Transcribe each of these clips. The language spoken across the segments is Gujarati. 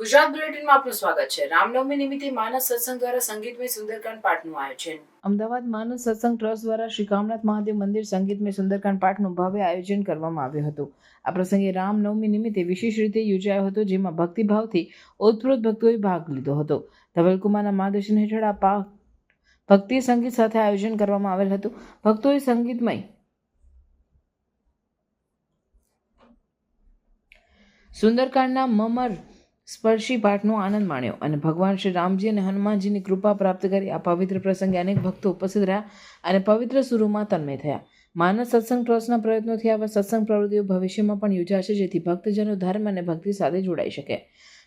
ગુજરાત બુલેટિનમાં આપનું સ્વાગત છે। રામનવમી નિમિત્તે માનસ સત્સંગ દ્વારા સંગીતમય સુંદરકાંડ પાઠનું આયોજન। અમદાવાદ માનસ સત્સંગ ટ્રસ્ટ દ્વારા શ્રી કામનાથ મહાદેવ મંદિર સંગીતમય સુંદરકાંડ પાઠનું ભવ્ય આયોજન કરવામાં આવ્યું હતું। આ પ્રસંગે રામનવમી નિમિત્તે વિશેષ રીતે યોજાયો હતો, જેમાં ભક્તિભાવથી ઓતપ્રોત ભક્તોએ ભાગ લીધો હતો। ધવલકુમારના માર્ગદર્શન હેઠળ આ પાઠ ભક્તિ સંગીત સાથે આયોજન કરવામાં આવેલ હતું। ભક્તોએ સંગીતમય સુંદરકાંડના મમર સ્પર્શી પાઠનો આનંદ માણ્યો અને ભગવાન શ્રી રામજી અને હનુમાનજીની કૃપા પ્રાપ્ત કરી આ પવિત્ર પ્રસંગે અનેક ભક્તો ઉપસ્થિત રહ્યા અને પવિત્ર સુરોમાં તન્મય થયા। માનસ સત્સંગ ટ્રસ્ટના પ્રયત્નોથી આવા સત્સંગ પ્રવૃત્તિઓ ભવિષ્યમાં પણ યોજાશે, જેથી ભક્તજનો ધર્મ અને ભક્તિ સાથે જોડાઈ શકે।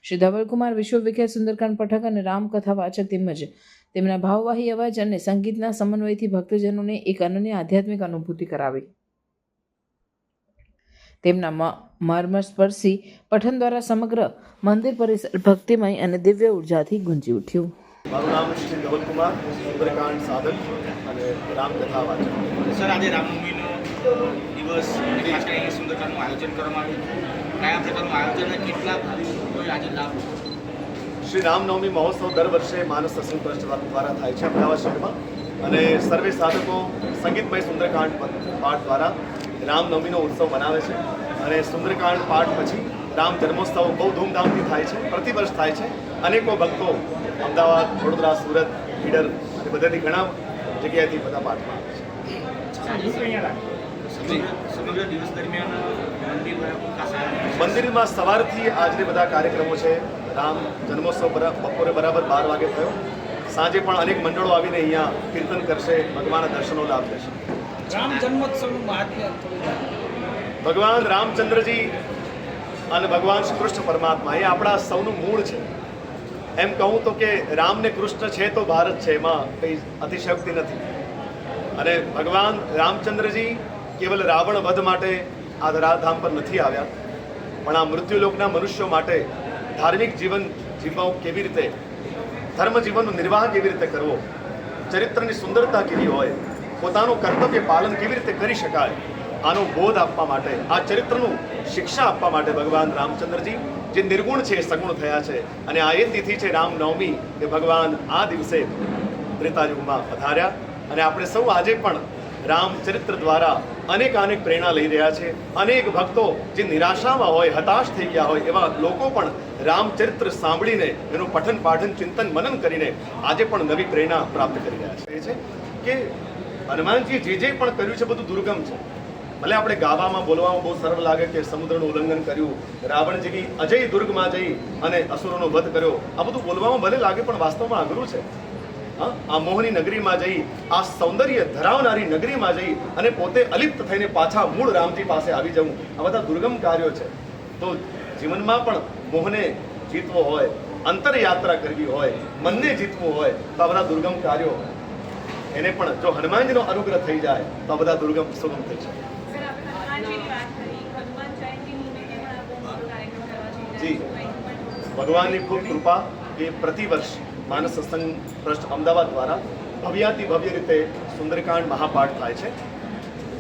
શ્રી ધવલકુમાર વિશ્વવિખ્યાત સુંદરકાંડ પઠક અને રામકથા વાચક તેમજ તેમના ભાવવાહી અવાજ અને સંગીતના સમન્વયથી ભક્તજનોને એક અનન્ય આધ્યાત્મિક અનુભૂતિ કરાવી। તેમના મર્મસ્પર્શી પઠન દ્વારા સમગ્ર મંદિર પરિસર ભક્તિમય અને દિવ્ય ઉર્જાથી ગુંજી ઉઠ્યું। મારું નામ શ્રી ધવલકુમાર, સુંદરકાંડ સાધક અને રામકથા વાચક। સર, આજે રામનવમીનો દિવસ ખાસ કરીને સુંદરકાંડનું આયોજન કરવામાં આવ્યું। કયા પ્રકારનું આયોજન અને કેટલા કોઈ આજે લાભ? શ્રી રામનવમી મહોત્સવ દર વર્ષે માનસ સત્સંગ ટ્રસ્ટ દ્વારા થાય છે અમદાવાદ શહેરમાં, અને સર્વે સાધકો સંગીતમય સુંદરકાંડ પાઠ દ્વારા રામનવમીનો ઉત્સવ મનાવે છે। અને સુંદરકાંડ પાઠ પછી રામ જન્મોત્સવ બહુ ધૂમધામથી થાય છે, પ્રતિવર્ષ થાય છે। અનેકો ભક્તો અમદાવાદ, વડોદરા, સુરત, ઈડર અને બધાથી ઘણા જગ્યાએથી બધા પાઠમાં આવે છે। સમગ્ર દિવસ દરમિયાન મંદિરમાં સવારથી આજની બધા કાર્યક્રમો છે। રામ જન્મોત્સવ બપોરે બરાબર 12 વાગે થયો। સાંજે પણ અનેક મંડળો આવીને અહીંયા કીર્તન કરશે, ભગવાનના દર્શનો લાભ લેશે। રામ જન્મોત્સવનું મહાત્મ્ય ભગવાન રામચંદ્રજી અને ભગવાન શ્રી કૃષ્ણ પરમાત્મા એ આપણા સૌનું મૂળ છે। એમ કહું તો કે રામ ને કૃષ્ણ છે તો ભારત છે, એમાં કંઈ અતિશયોક્તિ નથી। અને ભગવાન રામચંદ્રજી કેવલ રાવણ વધ માટે આ ધરાધામ પર નથી આવ્યા, પણ આ મૃત્યુલોકના મનુષ્યો માટે ધાર્મિક જીવન જીવવું કેવી રીતે, ધર્મ જીવનનો નિર્વાહ કેવી રીતે કરવો, ચરિત્રની સુંદરતા કેવી હોય, પોતાનું કર્તવ્ય પાલન કેવી રીતે કરી શકાય, આનો બોધ આપવા માટે, આ ચરિત્રનું શિક્ષા આપવા માટે ભગવાન રામચંદ્રજી જે નિર્ગુણ છે એ સગુણ થયા છે। અને આ એ તિથિ છે રામનવમી, કે ભગવાન આ દિવસે ત્રેતાયુગમાં પધાર્યા। અને આપણે સૌ આજે પણ રામચરિત્ર દ્વારા અનેક પ્રેરણા લઈ રહ્યા છે। અનેક ભક્તો જે નિરાશામાં હોય, હતાશ થઈ ગયા હોય, એવા લોકો પણ રામચરિત્ર સાંભળીને એનું પઠન પાઠન ચિંતન મનન કરીને આજે પણ નવી પ્રેરણા પ્રાપ્ત કરી રહ્યા છે। એ છે કે હનુમાનજીએ જે પણ કર્યું છે બધું દુર્ગમ છે। ભલે આપણે ગાવામાં બોલવામાં બહુ સરળ લાગે કે સમુદ્રનું ઉલ્લંઘન કર્યું, રાવણજીની અજય દુર્ગમાં જઈ અને અસુરોનો વધ કર્યો, આ બધું બોલવામાં ભલે લાગે પણ વાસ્તવમાં અઘરું છે। આ મોહની નગરીમાં જઈ, આ સૌંદર્ય ધરાવનારી નગરીમાં જઈ અને પોતે અલિપ્ત થઈને પાછા મૂળ રામજી પાસે આવી જવું, આ બધા દુર્ગમ કાર્યો છે। તો જીવનમાં પણ મોહને જીતવો હોય, અંતરયાત્રા કરવી હોય, મનને જીતવું હોય તો આ બધા દુર્ગમ કાર્યો, એને પણ જો હનુમાનજીનો અનુગ્રહ થઈ જાય તો આ બધા દુર્ગમ સુગમ થઈ શકે। જી, ભગવાનની ખૂબ કૃપા કે પ્રતિવર્ષ માનસ સત્સંગ ટ્રસ્ટ અમદાવાદ દ્વારા ભવ્યાતિ ભવ્ય રીતે સુંદરકાંડ મહાપાઠ થાય છે।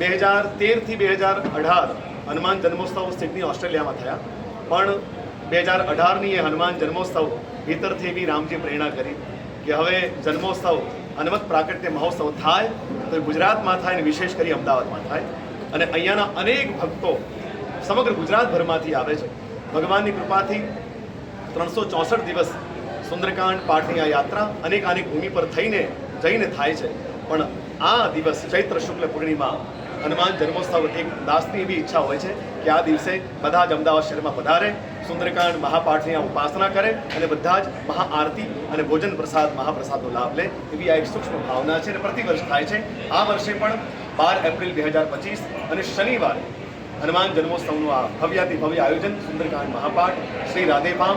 2013થી 2018 હનુમાન જન્મોત્સવ સિડની ઓસ્ટ્રેલિયામાં થયા, પણ 2018ની એ હનુમાન જન્મોત્સવ ભીતરથી એવી રામજી પ્રેરણા કરી કે હવે જન્મોત્સવ હનુમત પ્રાકટ્ય મહોત્સવ થાય તો ગુજરાતમાં થાય અને વિશેષ કરી અમદાવાદમાં થાય। અને અહીંયાના અનેક ભક્તો સમગ્ર ગુજરાતભરમાંથી આવે છે। ભગવાનની કૃપાથી 364 દિવસ સુંદરકાંડ પાઠની આ યાત્રા અનેક ભૂમિ પર જઈને થાય છે। પણ આ દિવસ ચૈત્ર શુક્લ પૂર્ણિમા હનુમાન જન્મોત્સવ, એક દાસની એવી ઈચ્છા હોય છે કે આ દિવસે બધા જ અમદાવાદ શહેરમાં પધારે, સુંદરકાંડ મહાપાઠની આ ઉપાસના કરે અને બધા જ મહાઆરતી અને ભોજન પ્રસાદ મહાપ્રસાદનો લાભ લે, એવી આ એક સૂક્ષ્મ ભાવના છે અને પ્રતિવર્ષ થાય છે। આ વર્ષે પણ 12 એપ્રિલ 2025 અને શનિવારે હનુમાન જન્મોત્સવનું આ ભવ્યાતિ ભવ્ય આયોજન સુંદરકાંડ મહાપાઠ શ્રી રાધેભામ